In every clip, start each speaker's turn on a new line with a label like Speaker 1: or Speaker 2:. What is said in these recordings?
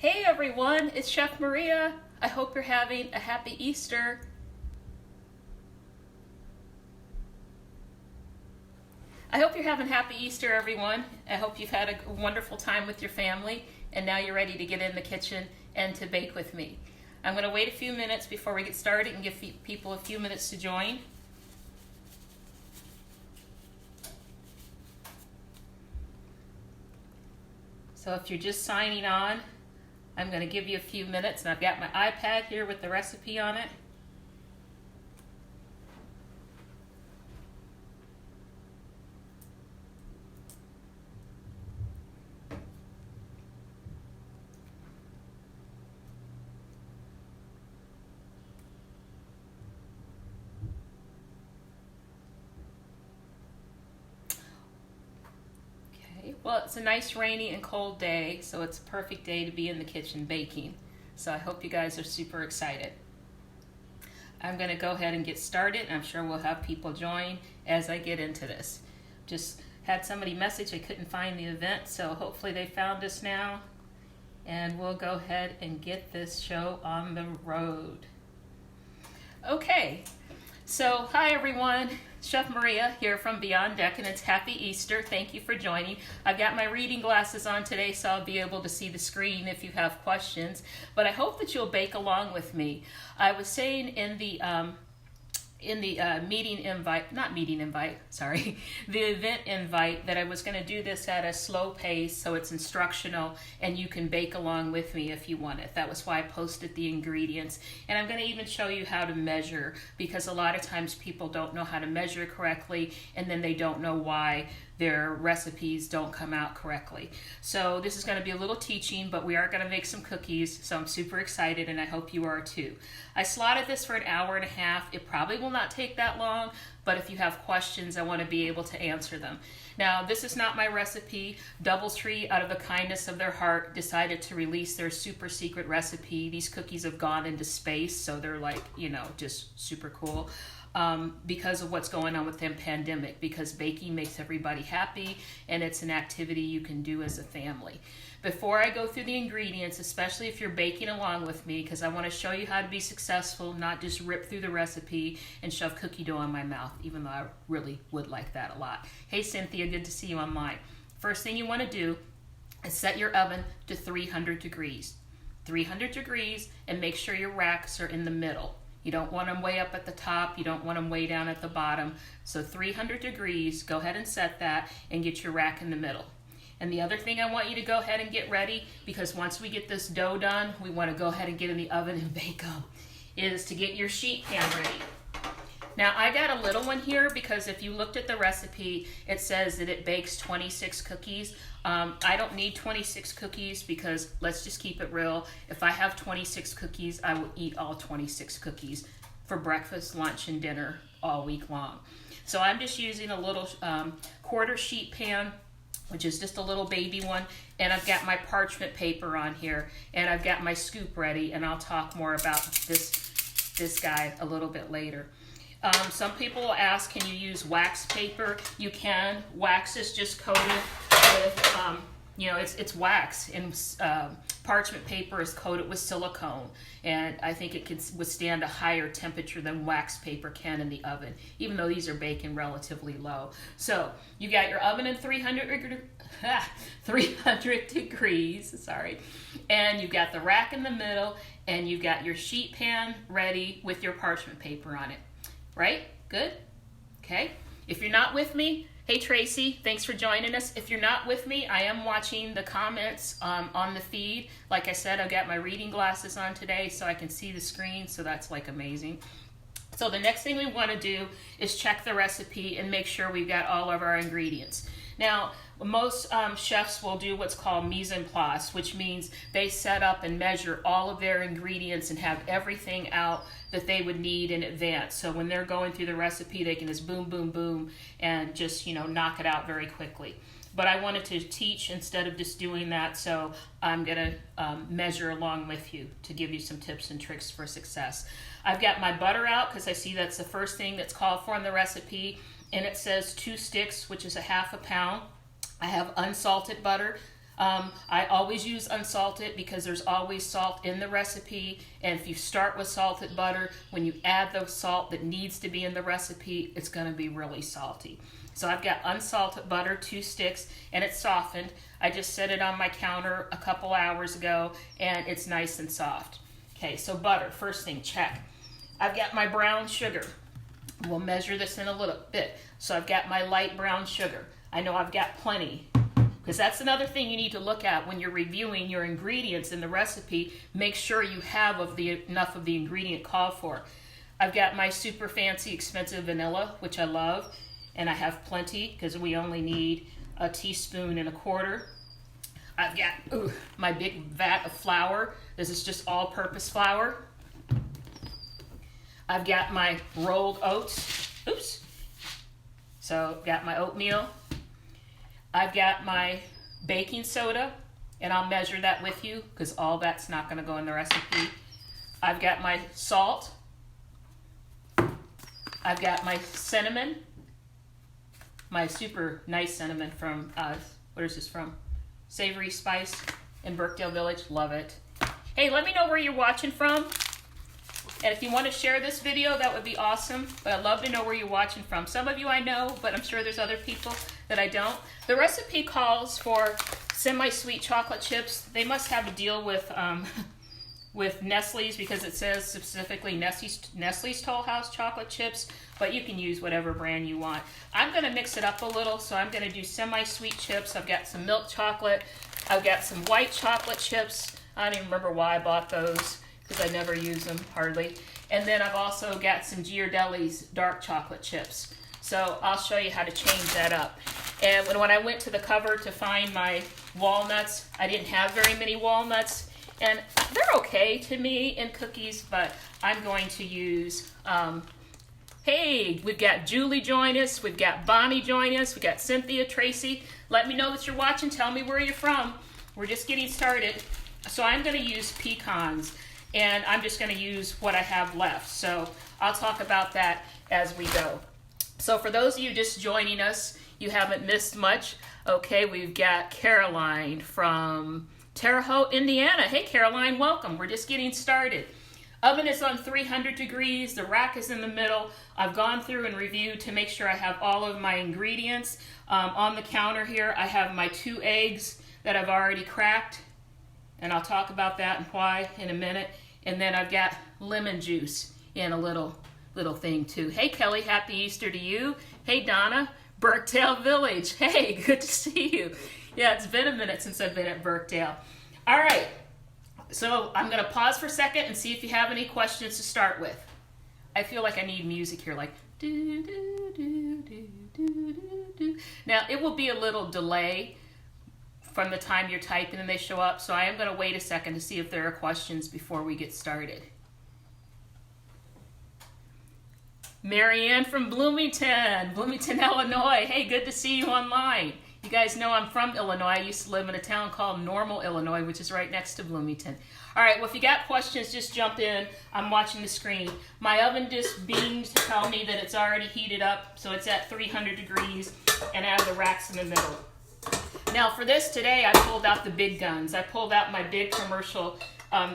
Speaker 1: Hey everyone, it's Chef Maria. I hope you're having a happy Easter. I hope you're having happy Easter, everyone. I hope you've had a wonderful time with your family and now you're ready to get in the kitchen and to bake with me. I'm going to wait a few minutes before we get started and give people a few minutes to join. So if you're just signing on, I'm going to give you a few minutes, and I've got my iPad here with the recipe on it. Well, it's a nice rainy and cold day, so it's a perfect day to be in the kitchen baking. So I hope you guys are super excited. I'm going to go ahead and get started, and I'm sure we'll have people join as I get into this. Just had somebody message they couldn't find the event, so hopefully they found us now. And we'll go ahead and get this show on the road. Okay, so hi everyone. Chef Maria here from Beyond Decadence. Happy Easter. Thank you for joining. I've got my reading glasses on today, so I'll be able to see the screen if you have questions. But I hope that you'll bake along with me. I was saying in the the event invite that I was going to do this at a slow pace so it's instructional and you can bake along with me if you want it. That was why I posted the ingredients. And I'm going to even show you how to measure, because a lot of times people don't know how to measure correctly and then they don't know why their recipes don't come out correctly. So this is going to be a little teaching, but we are going to make some cookies, so I'm super excited and I hope you are too. I slotted this for an hour and a half. It probably will not take that long, but if you have questions, I want to be able to answer them. Now, this is not my recipe. DoubleTree, out of the kindness of their heart, decided to release their super secret recipe. These cookies have gone into space, so they're like, just super cool. Because of what's going on with the pandemic, because baking makes everybody happy and it's an activity you can do as a family. Before I go through the ingredients, especially if you're baking along with me, because I want to show you how to be successful, not just rip through the recipe and shove cookie dough in my mouth, even though I really would like that a lot. Hey Cynthia, good to see you online. First thing you want to do is set your oven to 300 degrees. 300 degrees, and make sure your racks are in the middle. You don't want them way up at the top. You don't want them way down at the bottom. So 300 degrees, go ahead and set that and get your rack in the middle. And the other thing I want you to go ahead and get ready, because once we get this dough done, we want to go ahead and get in the oven and bake them, is to get your sheet pan ready. Now I got a little one here because if you looked at the recipe, it says that it bakes 26 cookies. I don't need 26 cookies because let's just keep it real. If I have 26 cookies, I will eat all 26 cookies for breakfast, lunch, and dinner all week long. So I'm just using a little quarter sheet pan, which is just a little baby one, and I've got my parchment paper on here, and I've got my scoop ready, and I'll talk more about this guy a little bit later. Some people will ask, can you use wax paper? You can. Wax is just coated with, it's wax, and parchment paper is coated with silicone, and I think it can withstand a higher temperature than wax paper can in the oven, even though these are baking relatively low. So you got your oven in 300 degrees, and you've got the rack in the middle, and you've got your sheet pan ready with your parchment paper on it. Right? Good? Okay. If you're not with me, hey Tracy, thanks for joining us. If you're not with me, I am watching the comments on the feed. Like I said, I've got my reading glasses on today so I can see the screen, so that's like amazing. So the next thing we want to do is check the recipe and make sure we've got all of our ingredients. Now, most chefs will do what's called mise en place, which means they set up and measure all of their ingredients and have everything out that they would need in advance. So when they're going through the recipe, they can just boom, boom, boom, and just, knock it out very quickly. But I wanted to teach instead of just doing that, so I'm going to measure along with you to give you some tips and tricks for success. I've got my butter out because I see that's the first thing that's called for in the recipe, and it says 2 sticks, which is a half a pound. I have unsalted butter. I always use unsalted because there's always salt in the recipe. And if you start with salted butter, when you add the salt that needs to be in the recipe, it's going to be really salty. So I've got unsalted butter, 2 sticks, and it's softened. I just set it on my counter a couple hours ago, and it's nice and soft. Okay, so butter, first thing, check. I've got my brown sugar. We'll measure this in a little bit. So I've got my light brown sugar. I know I've got plenty, because that's another thing you need to look at when you're reviewing your ingredients in the recipe. Make sure you have enough of the ingredient called for. I've got my super fancy expensive vanilla, which I love, and I have plenty because we only need 1.25 teaspoons. I've got my big vat of flour. This is just all-purpose flour. I've got my rolled oats. Oops. So got my oatmeal. I've got my baking soda, and I'll measure that with you because all that's not going to go in the recipe. I've got my salt. I've got my cinnamon, my super nice cinnamon from, what is this from? Savory Spice in Birkdale Village. Love it. Hey, let me know where you're watching from. And if you want to share this video, that would be awesome. But I'd love to know where you're watching from. Some of you I know, but I'm sure there's other people that I don't. The recipe calls for semi-sweet chocolate chips. They must have a deal with Nestle's because it says specifically Nestle's Toll House chocolate chips. But you can use whatever brand you want. I'm going to mix it up a little, so I'm going to do semi-sweet chips. I've got some milk chocolate. I've got some white chocolate chips. I don't even remember why I bought those, because I never use them, hardly. And then I've also got some Ghirardelli's dark chocolate chips. So I'll show you how to change that up. And when I went to the cover to find my walnuts, I didn't have very many walnuts. And they're okay to me in cookies, but I'm going to use, hey, we've got Julie join us, we've got Bonnie join us, we've got Cynthia, Tracy. Let me know that you're watching, tell me where you're from. We're just getting started. So I'm going to use pecans. And I'm just going to use what I have left. So I'll talk about that as we go. So for those of you just joining us, you haven't missed much. Okay, we've got Caroline from Terre Haute, Indiana. Hey, Caroline, welcome. We're just getting started. Oven is on 300 degrees. The rack is in the middle. I've gone through and reviewed to make sure I have all of my ingredients. On the counter here, I have my 2 eggs that I've already cracked. And I'll talk about that and why in a minute. And then I've got lemon juice in a little thing too. Hey Kelly, happy Easter to you. Hey Donna, Birkdale Village. Hey, good to see you. Yeah, it's been a minute since I've been at Birkdale. All right, so I'm gonna pause for a second and see if you have any questions to start with. I feel like I need music here, like do do do do do do. Now it will be a little delay from the time you're typing and they show up. So I am going to wait a second to see if there are questions before we get started. Marianne from Bloomington, Illinois. Hey, good to see you online. You guys know I'm from Illinois. I used to live in a town called Normal, Illinois, which is right next to Bloomington. All right, well, if you got questions, just jump in. I'm watching the screen. My oven just beamed to tell me that it's already heated up, so it's at 300 degrees, and I have the racks in the middle. Now for this today, I pulled out the big guns. I pulled out my big commercial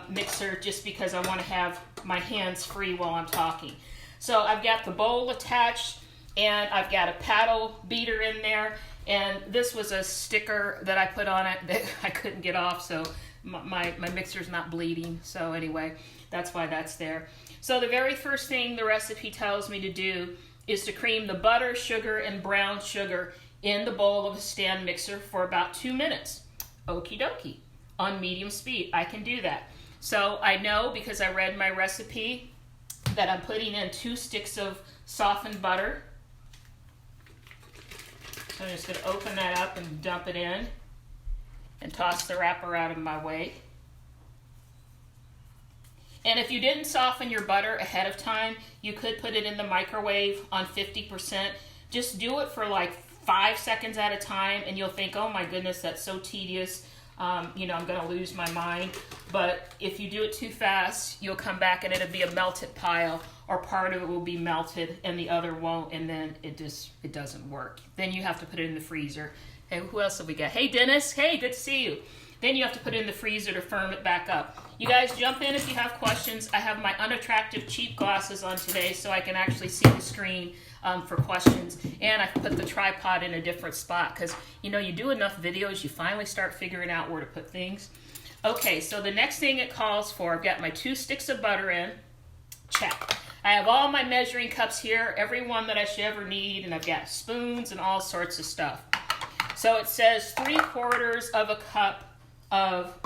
Speaker 1: mixer just because I want to have my hands free while I'm talking. So I've got the bowl attached, and I've got a paddle beater in there, and this was a sticker that I put on it that I couldn't get off, so my mixer's not bleeding. So anyway, that's why that's there. So the very first thing the recipe tells me to do is to cream the butter, sugar, and brown sugar in the bowl of a stand mixer for about 2 minutes. Okie dokie. On medium speed, I can do that. So I know because I read my recipe that I'm putting in 2 sticks of softened butter. So I'm just going to open that up and dump it in and toss the wrapper out of my way. And if you didn't soften your butter ahead of time, you could put it in the microwave on 50%. Just do it for like 5 seconds at a time, and you'll think, oh my goodness, that's so tedious. I'm going to lose my mind. But if you do it too fast, you'll come back and it'll be a melted pile, or part of it will be melted and the other won't, and then it doesn't work. Then you have to put it in the freezer Okay, who else have we got? Hey, Dennis. Hey, good to see you. Then you have to put it in the freezer to firm it back up. You guys jump in if you have questions. I have my unattractive cheap glasses on today so I can actually see the screen for questions. And I put the tripod in a different spot because, you know, you do enough videos, you finally start figuring out where to put things. Okay, so the next thing it calls for, I've got my 2 sticks of butter in. Check. I have all my measuring cups here, every one that I should ever need, and I've got spoons and all sorts of stuff. So it says 3/4 of a cup of,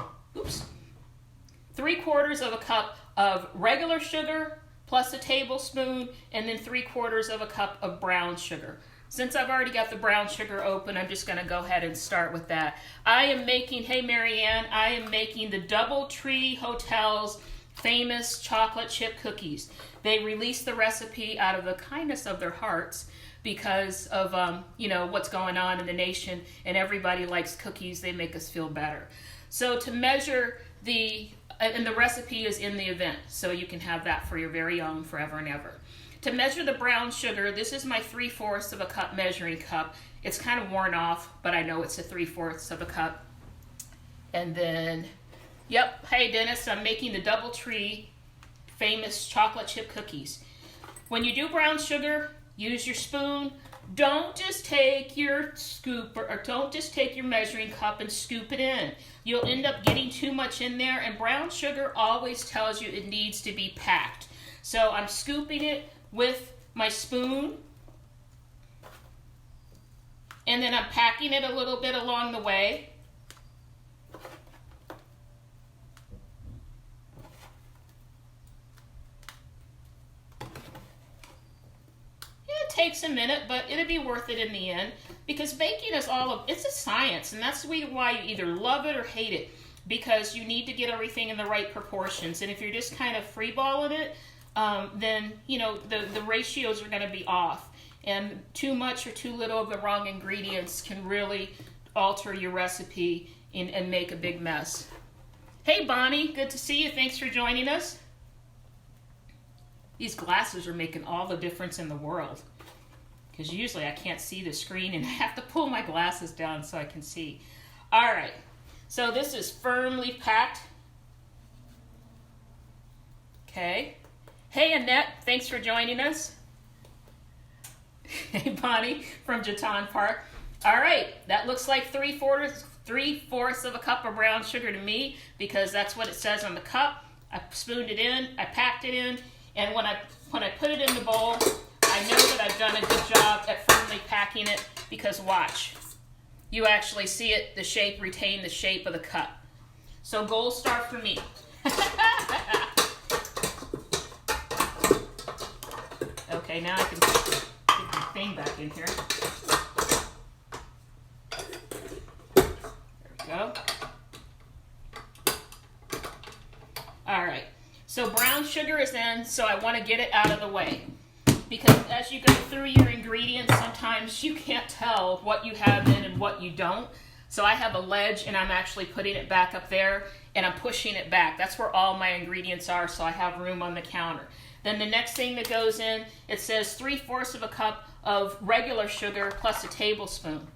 Speaker 1: 3/4 of a cup of regular sugar plus a tablespoon, and then 3/4 of a cup of brown sugar. Since I've already got the brown sugar open, I'm just going to go ahead and start with that. I am making, hey Marianne, I am making the DoubleTree Hotel's famous chocolate chip cookies. They released the recipe out of the kindness of their hearts because of, you know, what's going on in the nation, and everybody likes cookies. They make us feel better. So to measure and the recipe is in the event, so you can have that for your very own forever and ever. To measure the brown sugar, this is my 3/4 of a cup measuring cup. It's kind of worn off, but I know it's a 3/4 of a cup. And then, yep, hey Dennis, I'm making the DoubleTree famous chocolate chip cookies. When you do brown sugar, use your spoon. Don't just take your scoop or don't just take your measuring cup and scoop it in. You'll end up getting too much in there, and brown sugar always tells you it needs to be packed. So I'm scooping it with my spoon, and then I'm packing it a little bit along the way. It takes a minute, but it'll be worth it in the end, because baking is it's a science, and that's why you either love it or hate it, because you need to get everything in the right proportions. And if you're just kind of freeballing it, then, you know, the ratios are going to be off, and too much or too little of the wrong ingredients can really alter your recipe and make a big mess. Hey Bonnie, good to see you. Thanks for joining us. These glasses are making all the difference in the world, because usually I can't see the screen and I have to pull my glasses down so I can see. All right, so this is firmly packed. Okay. Hey Annette, thanks for joining us. Hey Bonnie from Jatan Park. All right, that looks like 3/4 of a cup of brown sugar to me, because that's what it says on the cup. I spooned it in, I packed it in, and when I put it in the bowl, I know that I've done a good job at firmly packing it, because watch, you actually see it, the shape, retain the shape of the cup. So gold star for me. Okay, now I can get my thing back in here. There we go. All right, so brown sugar is in, so I want to get it out of the way, because as you go through your ingredients, sometimes you can't tell what you have in and what you don't. So I have a ledge, and I'm actually putting it back up there, and I'm pushing it back. That's where all my ingredients are, so I have room on the counter. Then the next thing that goes in, it says 3/4 of a cup of regular sugar plus a tablespoon.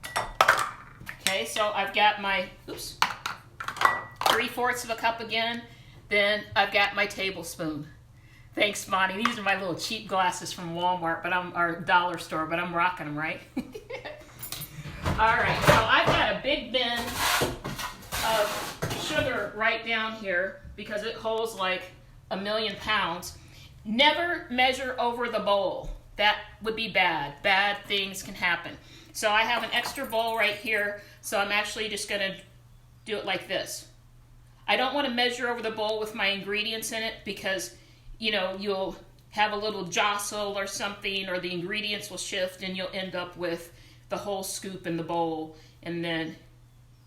Speaker 1: Okay, so I've got my, 3/4 of a cup again. Then I've got my tablespoon. Thanks, Bonnie. These are my little cheap glasses from Walmart, or dollar store, but I'm rocking them, right? All right, so I've got a big bin of sugar right down here, because it holds like 1,000,000 pounds. Never measure over the bowl. That would be bad. Bad things can happen. So I have an extra bowl right here, so I'm actually just going to do it like this. I don't want to measure over the bowl with my ingredients in it, because, you know, you'll have a little jostle or something, or the ingredients will shift, and you'll end up with the whole scoop in the bowl, and then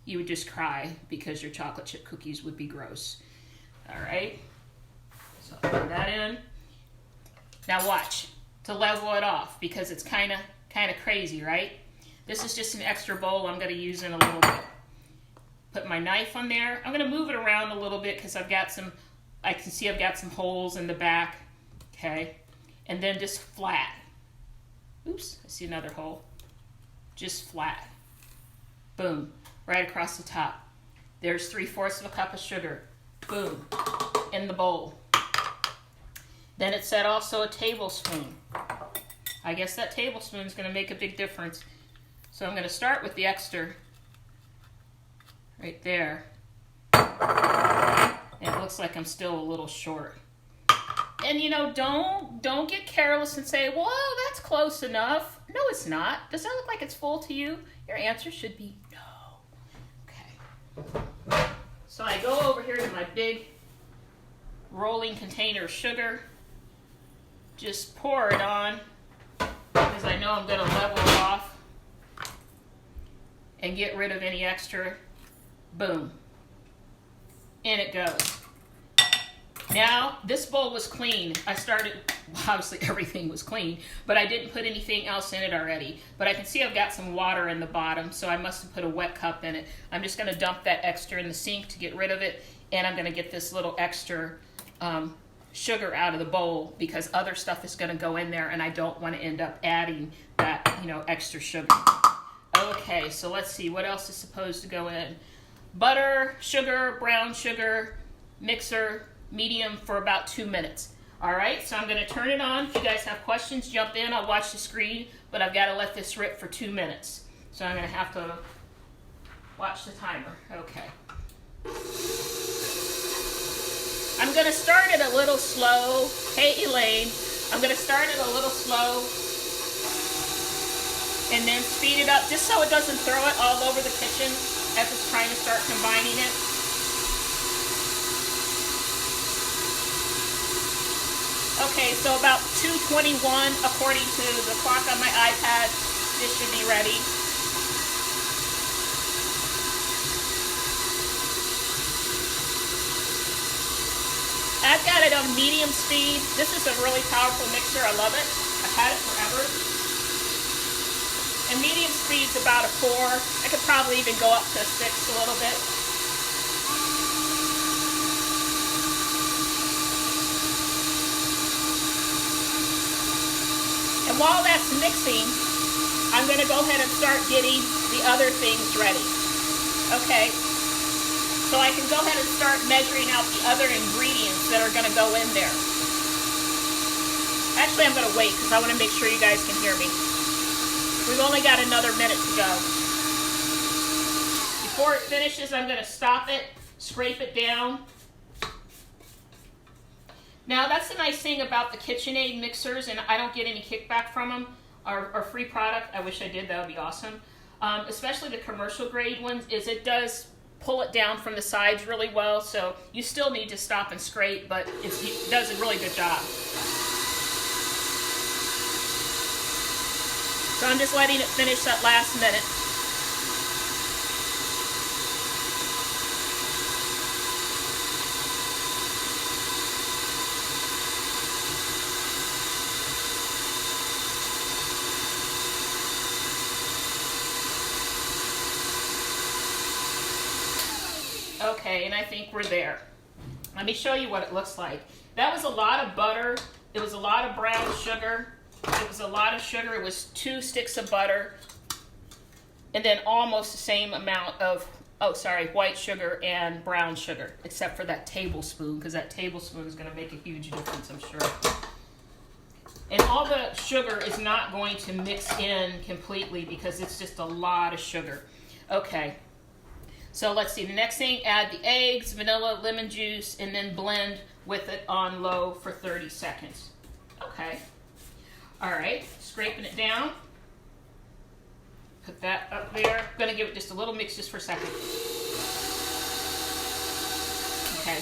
Speaker 1: you would just cry because your chocolate chip cookies would be gross. All right, so I'll put that in. Now watch, to level it off, because it's kind of crazy, right? This is just an extra bowl I'm going to use in a little bit. Put my knife on there. I'm going to move it around a little bit, because I can see I've got some holes in the back. Okay, and then just flat. Oops, I see another hole. Just flat. Boom. Right across the top. There's 3/4 of a cup of sugar. Boom. In the bowl. Then it said also a tablespoon. I guess that tablespoon is going to make a big difference. So I'm going to start with the extra right there. And it looks like I'm still a little short. And you know, don't get careless and say, well, that's close enough. No, it's not. Does that look like it's full to you? Your answer should be no. Okay. So I go over here to my big rolling container of sugar. Just pour it on because I know I'm going to level it off and get rid of any extra. Boom. In it goes. Now, this bowl was clean. Obviously everything was clean, but I didn't put anything else in it already. But I can see I've got some water in the bottom, so I must have put a wet cup in it. I'm just going to dump that extra in the sink to get rid of it, and I'm going to get this little extra sugar out of the bowl because other stuff is going to go in there, and I don't want to end up adding that, extra sugar. Okay, so let's see. What else is supposed to go in? Butter, sugar, brown sugar, mixer, medium for about 2 minutes. All right, so I'm going to turn it on. If you guys have questions, jump in. I'll watch the screen, but I've got to let this rip for 2 minutes. So I'm going to have to watch the timer. Okay. I'm going to start it a little slow. Hey, Elaine. I'm going to start it a little slow and then speed it up just so it doesn't throw it all over the kitchen as it's trying to start combining it. Okay, so about 2:21 according to the clock on my iPad, this should be ready. I've got it on medium speed. This is a really powerful mixer. I love it. I've had it forever. And medium speed's about a 4. I could probably even go up to a 6 a little bit. And while that's mixing, I'm going to go ahead and start getting the other things ready. Okay, so I can go ahead and start measuring out the other ingredients that are going to go in there. Actually, I'm going to wait because I want to make sure you guys can hear me. We've only got another minute to go. Before it finishes, I'm going to stop it, scrape it down. Now, that's the nice thing about the KitchenAid mixers, and I don't get any kickback from them, or free product. I wish I did. That would be awesome. Especially the commercial grade ones, is it does pull it down from the sides really well, so you still need to stop and scrape, but it does a really good job. So I'm just letting it finish that last minute. Okay, and I think we're there. Let me show you what it looks like. That was a lot of butter. It was a lot of brown sugar. It was a lot of sugar. It was 2 sticks of butter. And then almost the same amount of, white sugar and brown sugar, except for that tablespoon, because that tablespoon is going to make a huge difference, I'm sure. And all the sugar is not going to mix in completely because it's just a lot of sugar. Okay. So let's see, the next thing, add the eggs, vanilla, lemon juice, and then blend with it on low for 30 seconds. Okay. All right, scraping it down. Put that up there. I'm gonna give it just a little mix just for a second. Okay.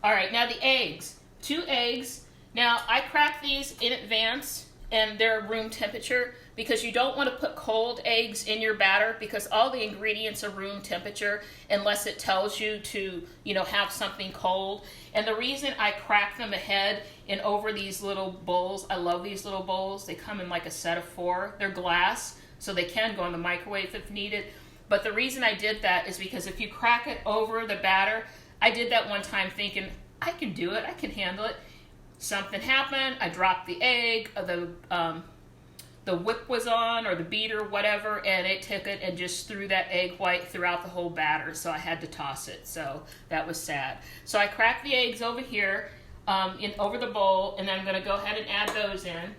Speaker 1: All right, now the eggs. 2 eggs. Now, I crack these in advance, and they're room temperature, because you don't want to put cold eggs in your batter because all the ingredients are room temperature unless it tells you to, have something cold. And the reason I crack them ahead and over these little bowls, I love these little bowls. They come in like a set of 4. They're glass, so they can go in the microwave if needed. But the reason I did that is because if you crack it over the batter, I did that one time thinking, I can do it, I can handle it. Something happened, I dropped the egg, the whip was on or the beater, whatever, and it took it and just threw that egg white throughout the whole batter. So I had to toss it. So that was sad. So I cracked the eggs over here over the bowl, and then I'm going to go ahead and add those in.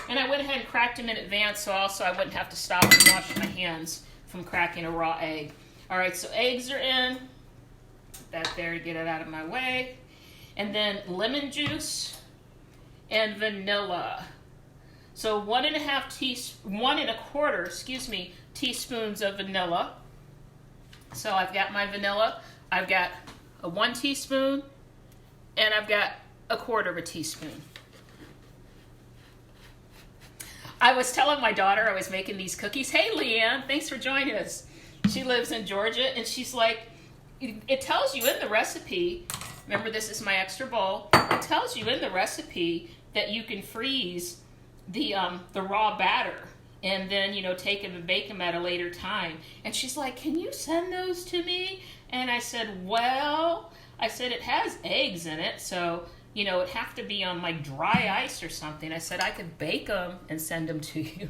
Speaker 1: And I went ahead and cracked them in advance, so also I wouldn't have to stop and wash my hands from cracking a raw egg. All right, so eggs are in. Put that there to get it out of my way. And then lemon juice and vanilla. So 1.25 teaspoons of vanilla. So I've got my vanilla. I've got a 1 teaspoon, and I've got a 1/4 teaspoon. I was telling my daughter I was making these cookies. Hey, Leanne, thanks for joining us. She lives in Georgia, and she's like, it tells you in the recipe, remember this is my extra bowl, it tells you in the recipe that you can freeze the raw batter and then, you know, take them and bake them at a later time. And she's like, can you send those to me? And I said, well, it has eggs in it, so you know, it'd have to be on like dry ice or something. I said I could bake them and send them to you.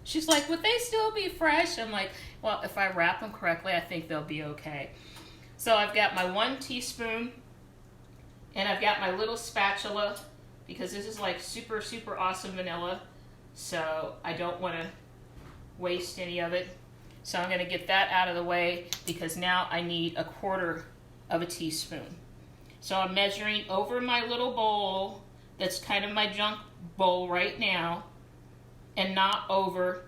Speaker 1: She's like, would they still be fresh? I'm like, well, if I wrap them correctly, I think they'll be okay. So I've got my 1 teaspoon, and I've got my little spatula, because this is like super, super awesome vanilla. So I don't want to waste any of it. So I'm going to get that out of the way, because now I need a 1/4 teaspoon. So I'm measuring over my little bowl, that's kind of my junk bowl right now, and not over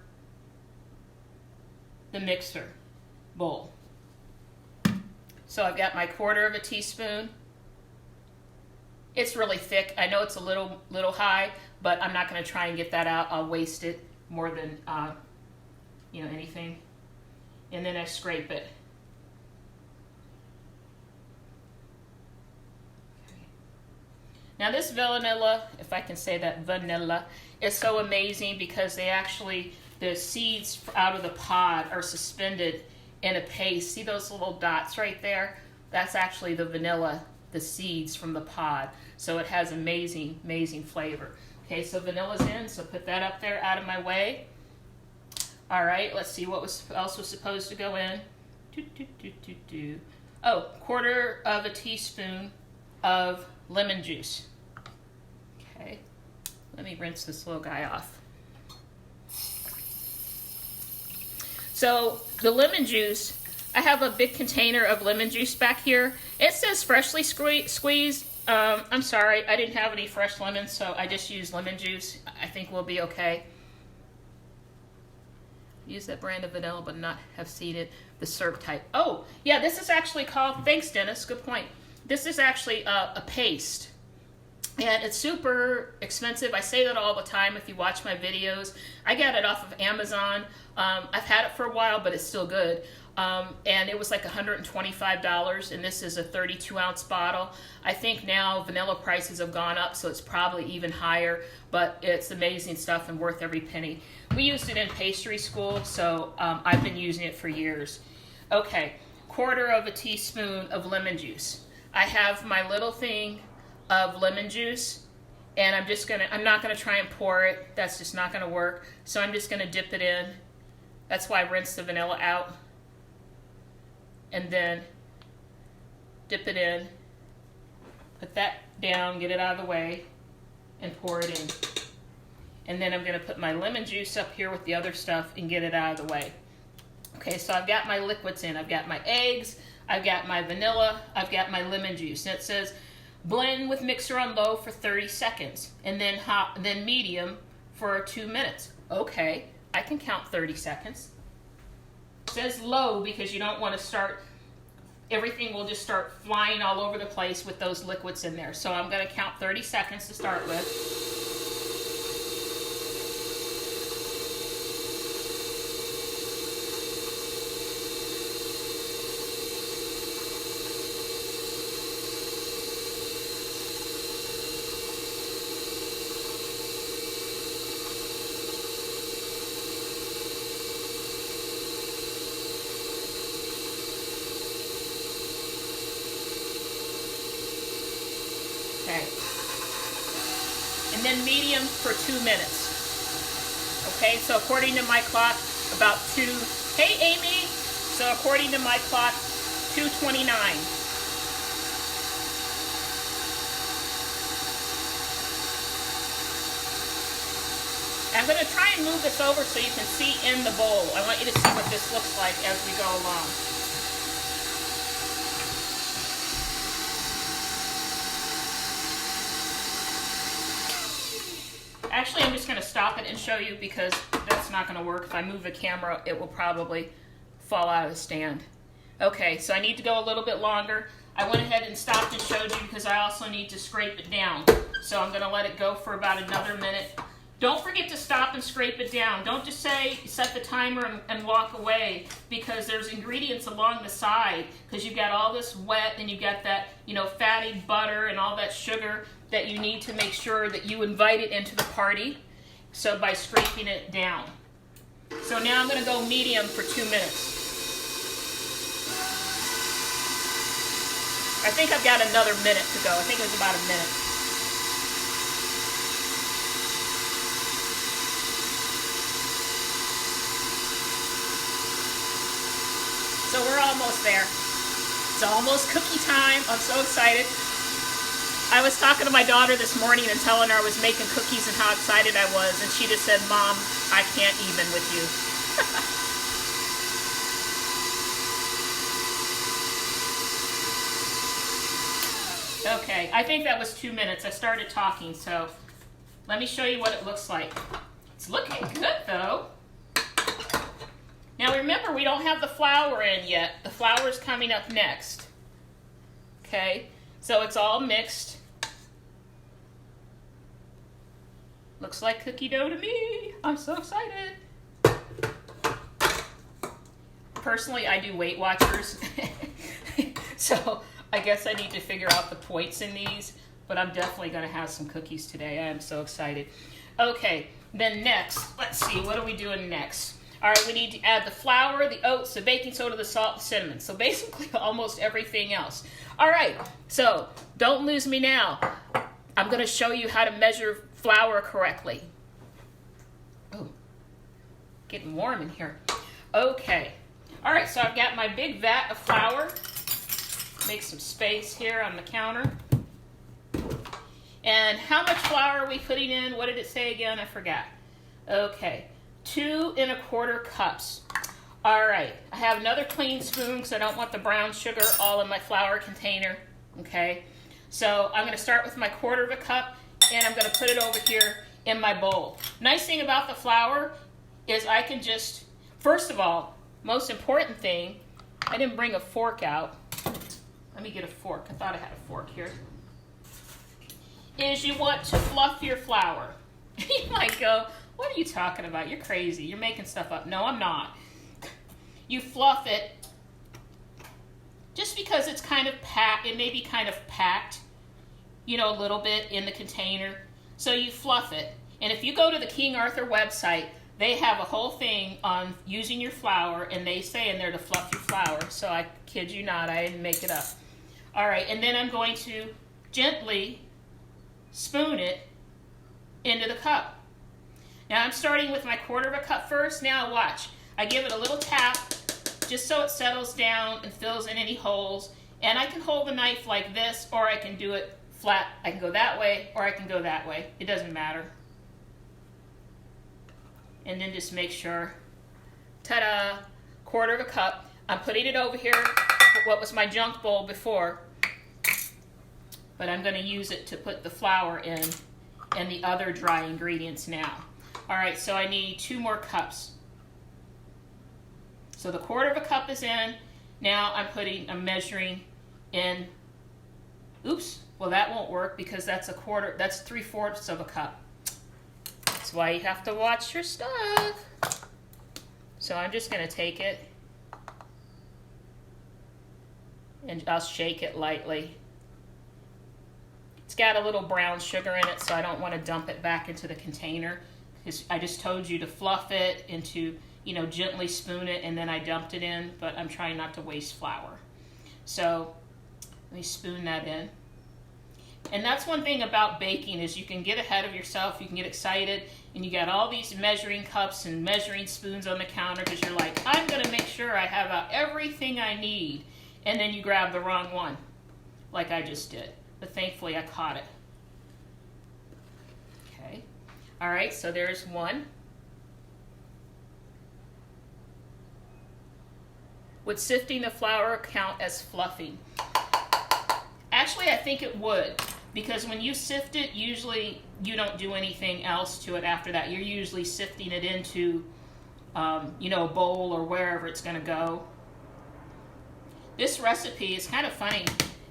Speaker 1: the mixer bowl. So I've got my 1/4 teaspoon. It's really thick. I know it's a little high, but I'm not going to try and get that out. I'll waste it more than you know, anything. And then I scrape it. Now this vanilla, if I can say that, vanilla, is so amazing because they actually, the seeds out of the pod are suspended in a paste. See those little dots right there? That's actually the vanilla, the seeds from the pod. So it has amazing, amazing flavor. Okay, so vanilla's in, so put that up there out of my way. All right, let's see what else was supposed to go in. Oh, 1/4 teaspoon of lemon juice. Okay, let me rinse this little guy off. So the lemon juice, I have a big container of lemon juice back here. It says freshly squeezed. I'm sorry, I didn't have any fresh lemons, so I just used lemon juice. I think we'll be okay. Use that brand of vanilla, but not have seen it, the syrup type. Oh, yeah, this is actually called, thanks Dennis, good point. This is actually a paste, and it's super expensive. I say that all the time if you watch my videos. I got it off of Amazon. I've had it for a while, but it's still good. And it was like $125, and this is a 32-ounce bottle. I think now vanilla prices have gone up, so it's probably even higher, but it's amazing stuff and worth every penny. We used it in pastry school, so I've been using it for years. Okay, 1/4 teaspoon of lemon juice. I have my little thing of lemon juice, and I'm not gonna try and pour it. That's just not gonna work. So I'm just gonna dip it in. That's why I rinse the vanilla out. And then dip it in, put that down, get it out of the way, and pour it in. And then I'm gonna put my lemon juice up here with the other stuff and get it out of the way. Okay, so I've got my liquids in. I've got my eggs, I've got my vanilla, I've got my lemon juice. And it says blend with mixer on low for 30 seconds, and then hot, then medium for 2 minutes. Okay, I can count 30 seconds. It says low because you don't want to start, everything will just start flying all over the place with those liquids in there. So I'm going to count 30 seconds to start with. Okay. And then medium for 2 minutes. Okay, so according to my clock, about 2, hey Amy, so according to my clock, 2:29. I'm going to try and move this over so you can see in the bowl. I want you to see what this looks like as we go along. Actually, I'm just going to stop it and show you because that's not going to work. If I move the camera, it will probably fall out of the stand. Okay, so I need to go a little bit longer. I went ahead and stopped and showed you because I also need to scrape it down. So I'm going to let it go for about another minute. Don't forget to stop and scrape it down. Don't just say set the timer and walk away, because there's ingredients along the side, because you've got all this wet and you've got that, you know, fatty butter and all that sugar that you need to make sure that you invite it into the party. So by scraping it down. So now I'm going to go medium for 2 minutes. I think I've got another minute to go. I think it was about a minute. So we're almost there. It's almost cookie time. I'm so excited. I was talking to my daughter this morning and telling her I was making cookies and how excited I was, and she just said, "Mom, I can't even with you." Okay, I think that was 2 minutes. I started talking, so let me show you what it looks like. It's looking good though. Now remember, we don't have the flour in yet. The flour is coming up next. Okay, so it's all mixed. Looks like cookie dough to me. I'm so excited. Personally, I do Weight Watchers. So I guess I need to figure out the points in these, but I'm definitely going to have some cookies today. I am so excited. Okay, then next, let's see, what are we doing next? All right, we need to add the flour, the oats, the baking soda, the salt, the cinnamon. So basically almost everything else. All right, so don't lose me now. I'm going to show you how to measure flour correctly. Oh, getting warm in here. Okay. All right, so I've got my big vat of flour. Make some space here on the counter. And how much flour are we putting in? What did it say again? I forgot. Okay. 2 1/4 cups. All right, I have another clean spoon because I don't want the brown sugar all in my flour container. Okay, so I'm going to start with my 1/4 cup, and I'm going to put it over here in my bowl. Nice thing about the flour is I can just, first of all, most important thing, I didn't bring a fork out. Let me get a fork. I thought I had a fork here. Is you want to fluff your flour. You might go, what are you talking about? You're crazy. You're making stuff up. No, I'm not. You fluff it just because it's kind of packed. It may be kind of packed, you know, a little bit in the container. So you fluff it. And if you go to the King Arthur website, they have a whole thing on using your flour, and they say in there to fluff your flour. So I kid you not, I didn't make it up. All right, and then I'm going to gently spoon it into the cup. Now I'm starting with my 1/4 cup first. Now watch. I give it a little tap just so it settles down and fills in any holes. And I can hold the knife like this, or I can do it flat. I can go that way, or I can go that way. It doesn't matter. And then just make sure. Ta-da! 1/4 cup. I'm putting it over here, what was my junk bowl before. But I'm going to use it to put the flour in and the other dry ingredients now. All right, so I need 2 more cups. So the 1/4 cup is in. Now I'm measuring in, oops, well that won't work because that's a quarter, that's 3/4 of a cup. That's why you have to watch your stuff. So I'm just gonna take it and I'll shake it lightly. It's got a little brown sugar in it, so I don't want to dump it back into the container. I just told you to fluff it into, you know, gently spoon it, and then I dumped it in, but I'm trying not to waste flour. So let me spoon that in. And that's one thing about baking is you can get ahead of yourself, you can get excited, and you got all these measuring cups and measuring spoons on the counter because you're like, I'm going to make sure I have out everything I need. And then you grab the wrong one, like I just did. But thankfully I caught it. Okay. All right, so there's one. Would sifting the flour count as fluffing? Actually, I think it would, because when you sift it, usually you don't do anything else to it after that. You're usually sifting it into, you know, a bowl or wherever it's going to go. This recipe is kind of funny.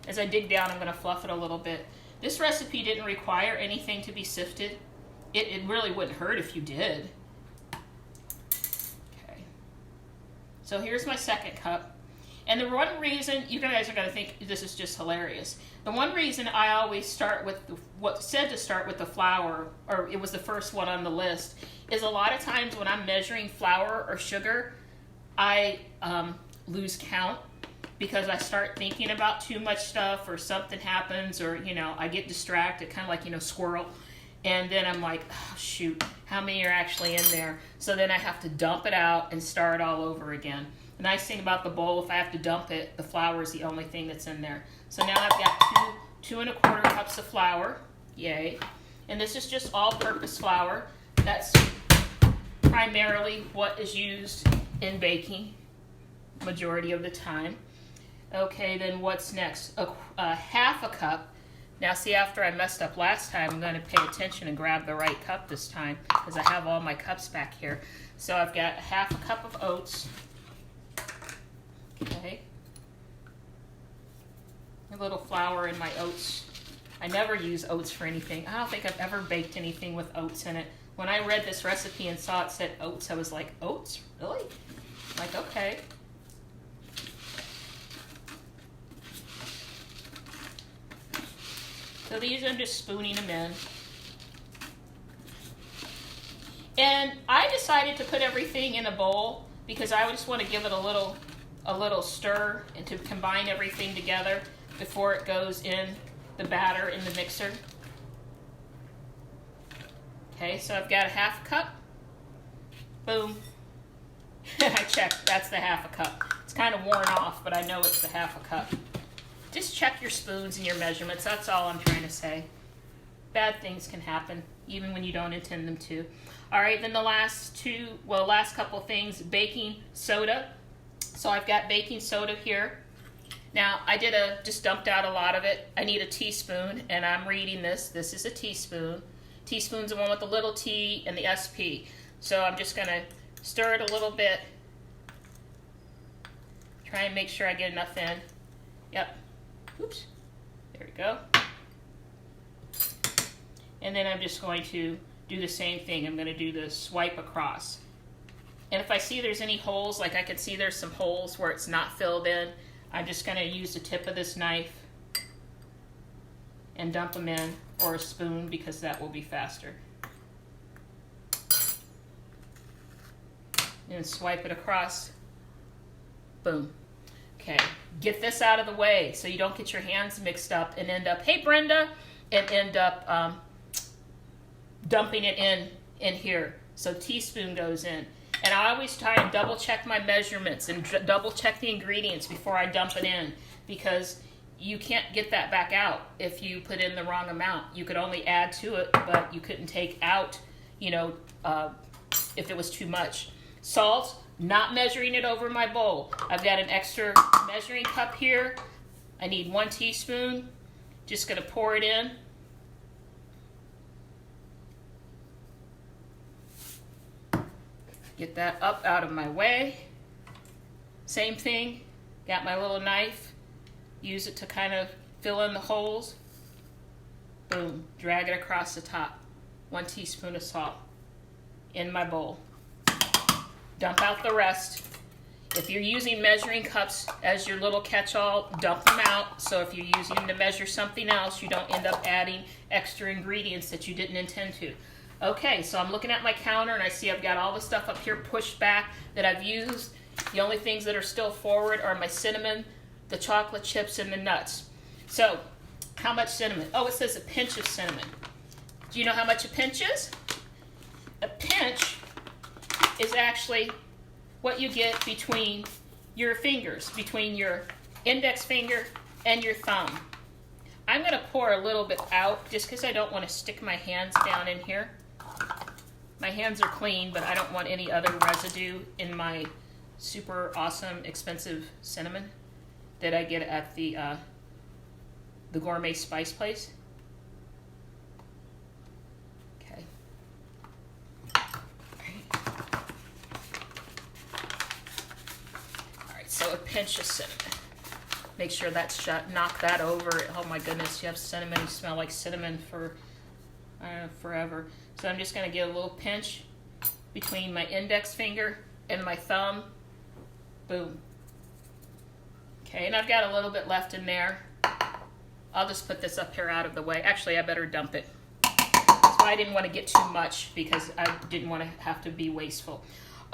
Speaker 1: As I dig down, I'm going to fluff it a little bit. This recipe didn't require anything to be sifted. It really wouldn't hurt if you did. Okay. So here's my second cup. And the one reason, you guys are going to think this is just hilarious. The one reason I always start with what's said to start with the flour, or it was the first one on the list, is a lot of times when I'm measuring flour or sugar, I lose count because I start thinking about too much stuff or something happens or, you know, I get distracted, kind of like, you know, squirrel. And then I'm like, oh, shoot, how many are actually in there? So then I have to dump it out and start all over again. The nice thing about the bowl, if I have to dump it, the flour is the only thing that's in there. So now I've got two and a quarter cups of flour. Yay. And this is just all-purpose flour. That's primarily what is used in baking majority of the time. Okay, then what's next? Half a cup. Now see, after I messed up last time, I'm going to pay attention and grab the right cup this time because I have all my cups back here. So I've got half a cup of oats. Okay. A little flour in my oats. I never use oats for anything. I don't think I've ever baked anything with oats in it. When I read this recipe and saw it said oats, I was like, oats? Really? Like, okay. So these I'm just spooning them in. And I decided to put everything in a bowl because I just want to give it a little stir and to combine everything together before it goes in the batter in the mixer. Okay, so I've got a half a cup. Boom. I checked, that's the half a cup. It's kind of worn off, but I know it's the half a cup. Just check your spoons and your measurements, that's all I'm trying to say. Bad things can happen, even when you don't intend them to. All right, then the last couple things, baking soda. So I've got baking soda here. Now, I just dumped out a lot of it. I need a teaspoon, and I'm reading this. This is a teaspoon. Teaspoon's the one with the little t and the SP. So I'm just going to stir it a little bit. Try and make sure I get enough in. Yep. Oops. There we go. And then I'm just going to do the same thing. I'm going to do the swipe across. And if I see there's any holes, like I can see there's some holes where it's not filled in, I'm just going to use the tip of this knife and dump them in, or a spoon because that will be faster. And swipe it across. Boom. Okay, get this out of the way so you don't get your hands mixed up and end up, hey Brenda, and end up dumping it in here. So teaspoon goes in. And I always try and double check my measurements and double check the ingredients before I dump it in, because you can't get that back out if you put in the wrong amount. You could only add to it, but you couldn't take out, you know, if it was too much. Salt, not measuring it over my bowl. I've got an extra measuring cup here. I need 1 teaspoon. Just gonna pour it in. Get that up out of my way. Same thing, got my little knife. Use it to kind of fill in the holes. Boom, drag it across the top. 1 teaspoon of salt in my bowl. Dump out the rest. If you're using measuring cups as your little catch-all, dump them out. So if you're using them to measure something else, you don't end up adding extra ingredients that you didn't intend to. Okay, so I'm looking at my counter and I see I've got all the stuff up here pushed back that I've used. The only things that are still forward are my cinnamon, the chocolate chips, and the nuts. So How much cinnamon? Oh, it says a pinch of cinnamon. Do you know how much a pinch is? A pinch is actually what you get between your fingers, between your index finger and your thumb. I'm going to pour a little bit out just because I don't want to stick my hands down in here. My hands are clean, but I don't want any other residue in my super awesome expensive cinnamon that I get at the gourmet spice place. Okay. All right, so a pinch of cinnamon. Make sure that's shut. Knock that over. Oh my goodness, you have cinnamon. You smell like cinnamon for forever. So I'm just going to get a little pinch between my index finger and my thumb. Boom. Okay, and I've got a little bit left in there. I'll just put this up here out of the way. Actually, I better dump it. So I didn't want to get too much because I didn't want to have to be wasteful.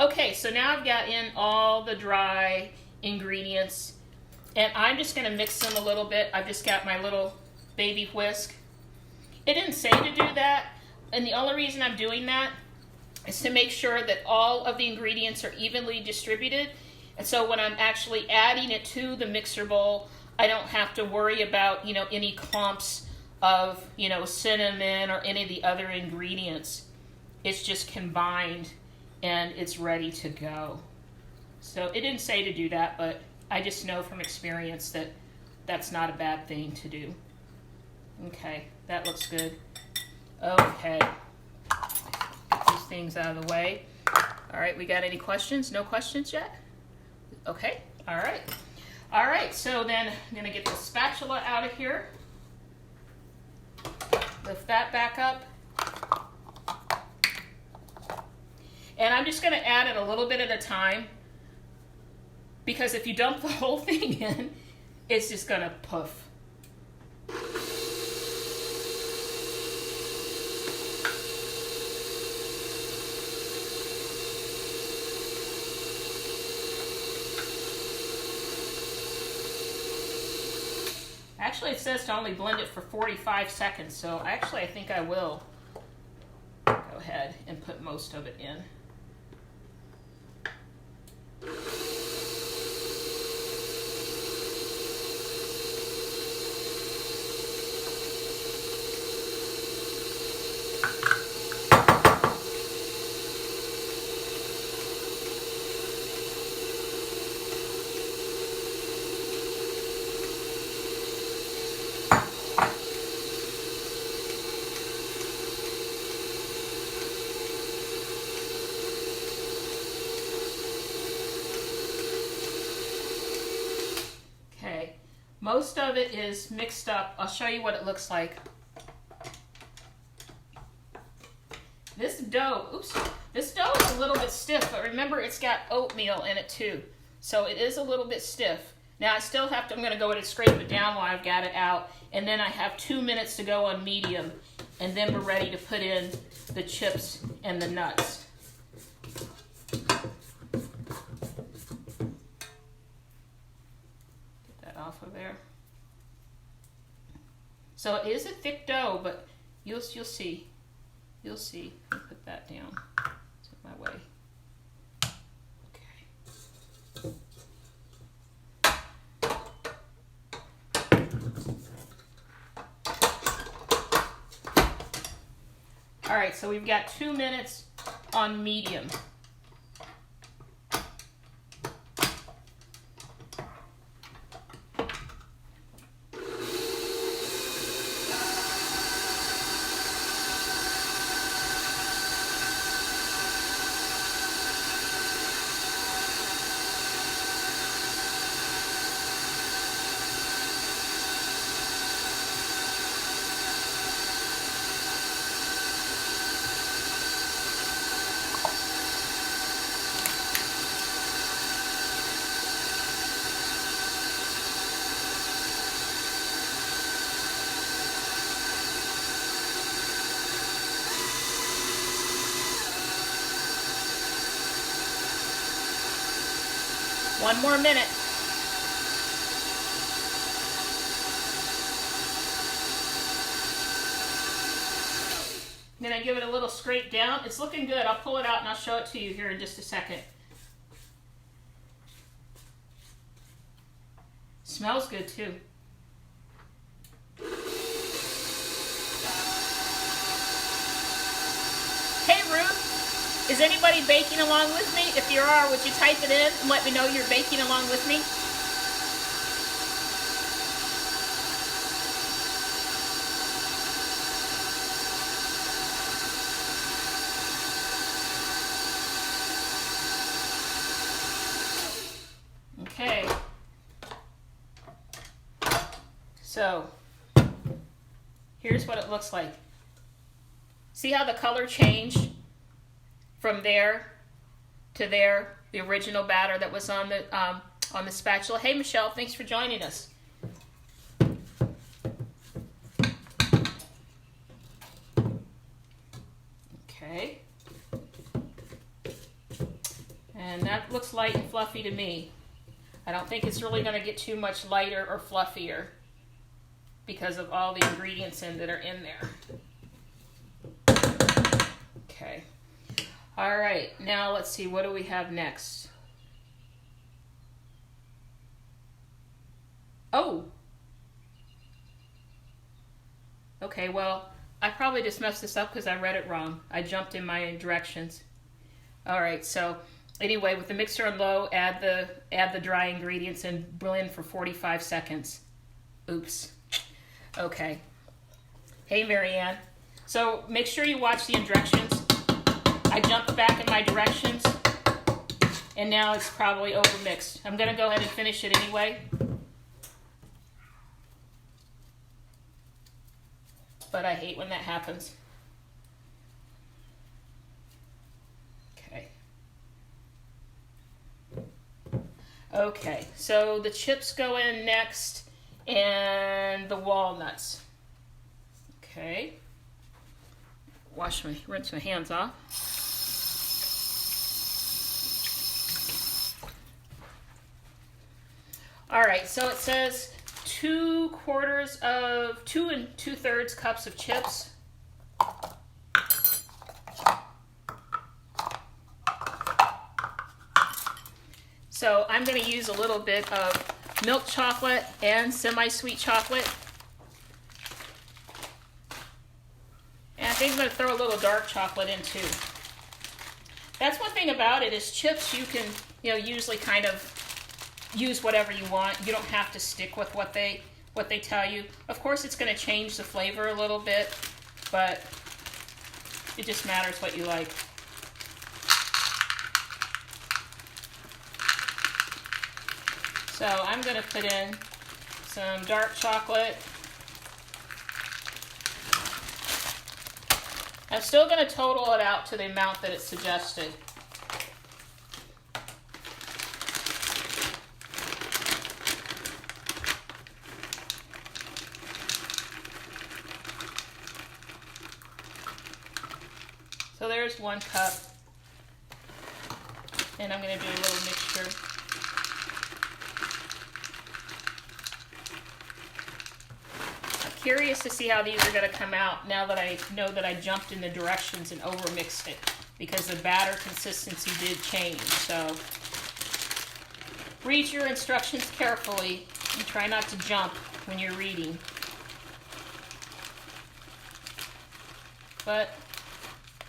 Speaker 1: Okay, so now I've got in all the dry ingredients. And I'm just going to mix them a little bit. I've just got my little baby whisk. It didn't say to do that. And the only reason I'm doing that is to make sure that all of the ingredients are evenly distributed. And so when I'm actually adding it to the mixer bowl, I don't have to worry about, any clumps of, cinnamon or any of the other ingredients. It's just combined and it's ready to go. So it didn't say to do that, but I just know from experience that that's not a bad thing to do. Okay, that looks good. Okay, get these things out of the way. All right, we got any questions? No questions yet? Okay, all right. All right, so then I'm gonna get the spatula out of here. Lift that back up. And I'm just gonna add it a little bit at a time, because if you dump the whole thing in, it's just gonna poof. Actually, it says to only blend it for 45 seconds, so I think I will go ahead and put most of it in. Most of it is mixed up. I'll show you what it looks like. This dough is a little bit stiff, but remember it's got oatmeal in it too. So it is a little bit stiff. Now I still have to, I'm gonna go in and scrape it down while I've got it out, and then I have 2 minutes to go on medium, and then we're ready to put in the chips and the nuts. Off of there. So it is a thick dough, but you'll see. You'll see. I'll put that down. It's in my way. Okay. All right, so we've got 2 minutes on medium. One more minute. Then I give it a little scrape down. It's looking good. I'll pull it out and I'll show it to you here in just a second. Smells good too. Hey Ruth, is anybody baking along with me? If you are, would you type it in and let me know you're baking along with me? Okay. So, here's what it looks like. See how the color changed from there to there, the original batter that was on the spatula. Hey Michelle, thanks for joining us. Okay. And that looks light and fluffy to me. I don't think it's really going to get too much lighter or fluffier because of all the ingredients that are in there. Okay. All right. Now let's see. What do we have next? Oh. Okay. Well, I probably just messed this up because I read it wrong. I jumped in my directions. All right. So anyway, with the mixer on low, add the dry ingredients and blend for 45 seconds. Oops. Okay. Hey, Marianne. So make sure you watch the directions. I jumped back in my directions, and now it's probably overmixed. I'm going to go ahead and finish it anyway. But I hate when that happens. Okay. Okay, so the chips go in next, and the walnuts. Okay. Rinse my hands off. All right, so it says 2 and 2/3 cups of chips. So I'm going to use a little bit of milk chocolate and semi-sweet chocolate. And I think I'm going to throw a little dark chocolate in too. That's one thing about it is chips you can, usually kind of use whatever you want. You don't have to stick with what they tell you. Of course, it's going to change the flavor a little bit, but it just matters what you like. So I'm going to put in some dark chocolate. I'm still going to total it out to the amount that it's suggested. So there's 1 cup. And I'm going to do a little mixture. Curious to see how these are going to come out now that I know that I jumped in the directions and overmixed it, because the batter consistency did change. So read your instructions carefully and try not to jump when you're reading. But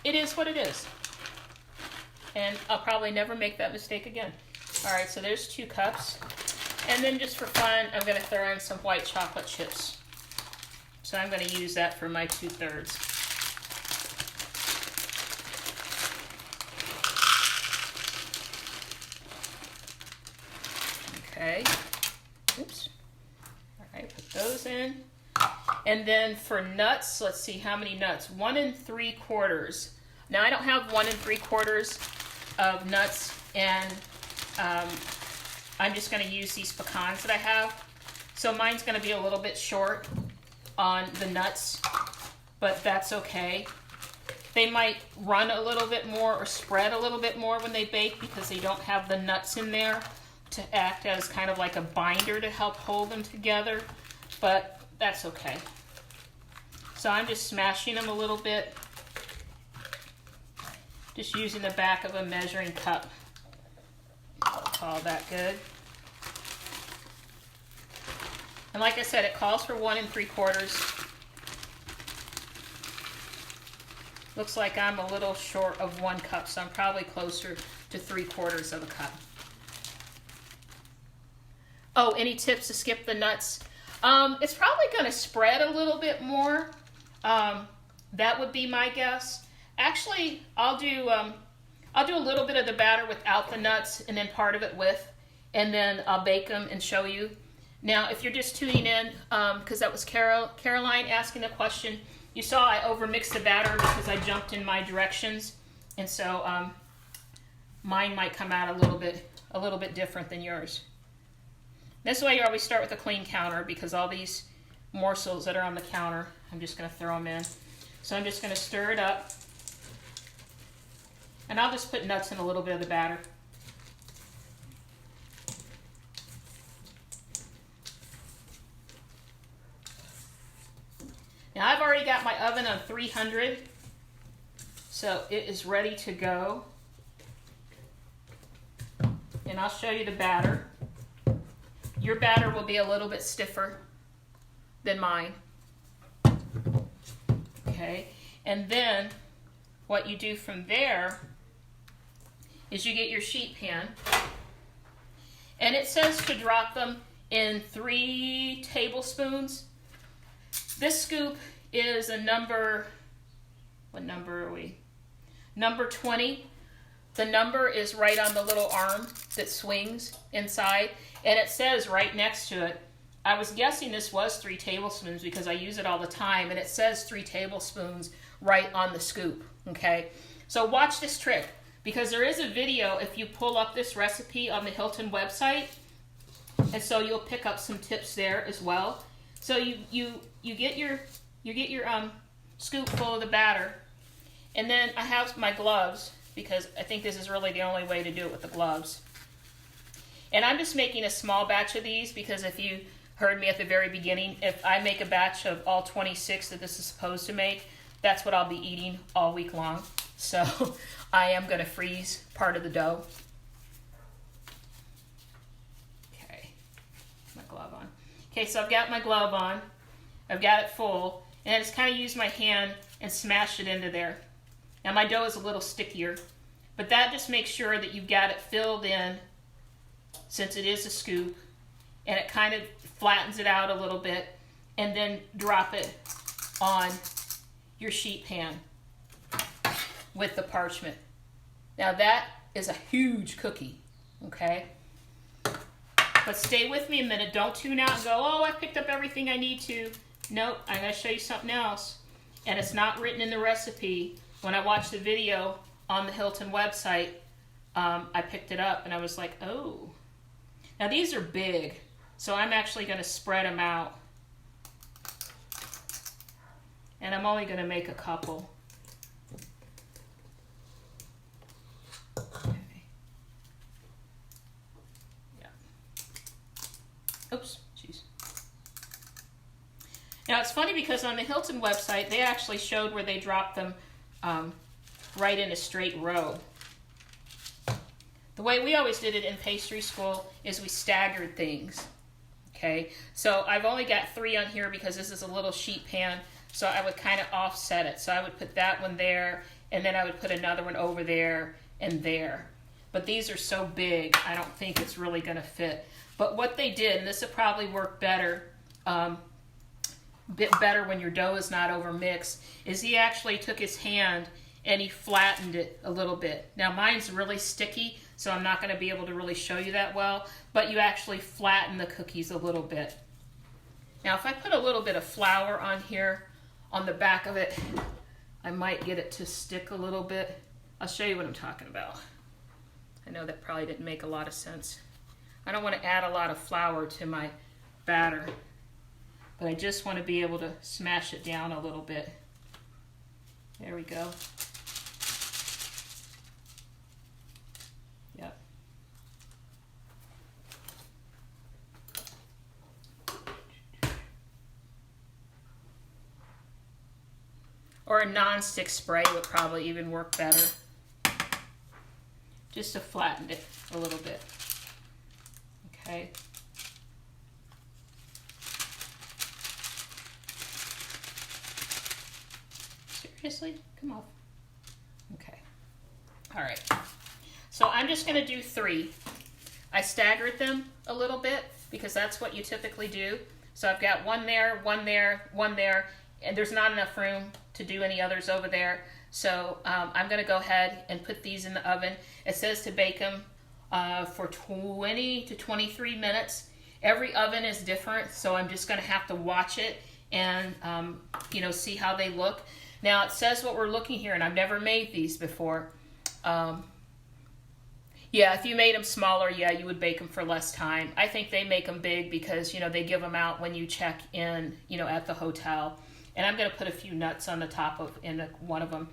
Speaker 1: it is what it is. And I'll probably never make that mistake again. All right, so there's 2 cups. And then just for fun, I'm going to throw in some white chocolate chips. So I'm going to use that for my 2/3. Okay. Oops. All right, put those in. And then for nuts, let's see how many nuts. 1 3/4. Now I don't have 1 3/4 of nuts, and I'm just going to use these pecans that I have. So mine's going to be a little bit short on the nuts, but that's okay. They might run a little bit more or spread a little bit more when they bake because they don't have the nuts in there to act as kind of like a binder to help hold them together, but that's okay. So I'm just smashing them a little bit Just using the back of a measuring cup. I'll call that good. And like I said, it calls for 1 3/4. Looks like I'm a little short of 1 cup, so I'm probably closer to 3/4 of a cup. Oh, any tips to skip the nuts? It's probably going to spread a little bit more. That would be my guess. Actually, I'll do a little bit of the batter without the nuts and then part of it with, and then I'll bake them and show you. Now, if you're just tuning in, because that was Caroline asking the question, you saw I overmixed the batter because I jumped in my directions, and so mine might come out a little bit different than yours. This way you always start with a clean counter because all these morsels that are on the counter, I'm just going to throw them in. So I'm just going to stir it up. And I'll just put nuts in a little bit of the batter. Now I've already got my oven on 300, so it is ready to go. And I'll show you the batter. Your batter will be a little bit stiffer than mine. Okay, and then what you do from there is you get your sheet pan, and it says to drop them in 3 tablespoons. This scoop is a number, what number are we? Number 20. The number is right on the little arm that swings inside, and it says right next to it, I was guessing this was 3 tablespoons because I use it all the time, and it says 3 tablespoons right on the scoop, okay? So watch this trick, because there is a video if you pull up this recipe on the Hilton website, and so you'll pick up some tips there as well. So you get your scoop full of the batter, and then I have my gloves because I think this is really the only way to do it with the gloves. And I'm just making a small batch of these because if you heard me at the very beginning, if I make a batch of all 26 that this is supposed to make, that's what I'll be eating all week long. So I am going to freeze part of the dough. Okay, my glove on. Okay, so I've got my glove on. I've got it full, and I just kind of use my hand and smash it into there. Now my dough is a little stickier, but that just makes sure that you've got it filled in since it is a scoop, and it kind of flattens it out a little bit, and then drop it on your sheet pan with the parchment. Now that is a huge cookie, okay? But stay with me a minute. Don't tune out and go, oh, I picked up everything I need to. Nope, I'm going to show you something else, and it's not written in the recipe. When I watched the video on the Hilton website, I picked it up, and I was like, oh. Now these are big, so I'm actually going to spread them out. And I'm only going to make a couple. Okay. Yeah. Oops, jeez. Now it's funny because on the Hilton website, they actually showed where they dropped them right in a straight row. The way we always did it in pastry school is we staggered things. Okay, so I've only got 3 on here because this is a little sheet pan, so I would kind of offset it. So I would put that one there, and then I would put another one over there and there. But these are so big, I don't think it's really going to fit. But what they did, and this will probably work better, bit better when your dough is not over mixed, is he actually took his hand and he flattened it a little bit. Now mine's really sticky, so I'm not going to be able to really show you that well, but you actually flatten the cookies a little bit. Now if I put a little bit of flour on here, on the back of it, I might get it to stick a little bit. I'll show you what I'm talking about. I know that probably didn't make a lot of sense. I don't want to add a lot of flour to my batter, but I just want to be able to smash it down a little bit. There we go. Yep. Or a non-stick spray would probably even work better. just to flatten it a little bit. Okay. Seriously? Come on. Okay. All right. So I'm just going to do 3. I staggered them a little bit because that's what you typically do. So I've got 1 there, 1 there, 1 there, and there's not enough room to do any others over there. So I'm going to go ahead and put these in the oven. It says to bake them for 20 to 23 minutes. Every oven is different, so I'm just going to have to watch it and you know, see how they look. Now it says what we're looking here, and I've never made these before. Yeah, if you made them smaller, yeah, you would bake them for less time. I think they make them big because, you know, they give them out when you check in, you know, at the hotel. And I'm going to put a few nuts on the top of one of them.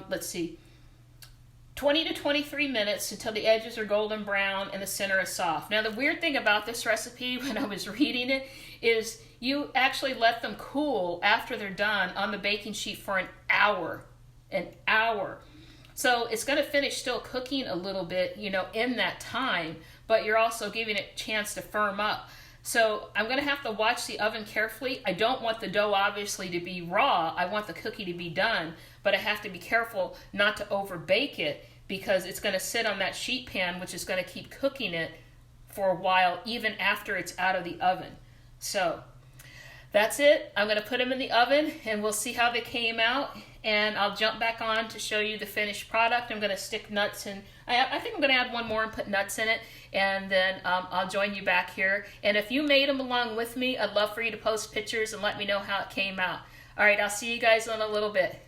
Speaker 1: Let's see. 20 to 23 minutes until the edges are golden brown and the center is soft. Now, the weird thing about this recipe when I was reading it is you actually let them cool after they're done on the baking sheet for an hour. An hour. So it's going to finish still cooking a little bit, you know, in that time, but you're also giving it a chance to firm up. So I'm going to have to watch the oven carefully. I don't want the dough obviously to be raw. I want the cookie to be done, but I have to be careful not to over bake it because it's going to sit on that sheet pan, which is going to keep cooking it for a while, even after it's out of the oven. So that's it. I'm going to put them in the oven and we'll see how they came out. And I'll jump back on to show you the finished product. I'm going to stick nuts in. I think I'm going to add one more and put nuts in it. And then I'll join you back here. And if you made them along with me, I'd love for you to post pictures and let me know how it came out. All right, I'll see you guys in a little bit.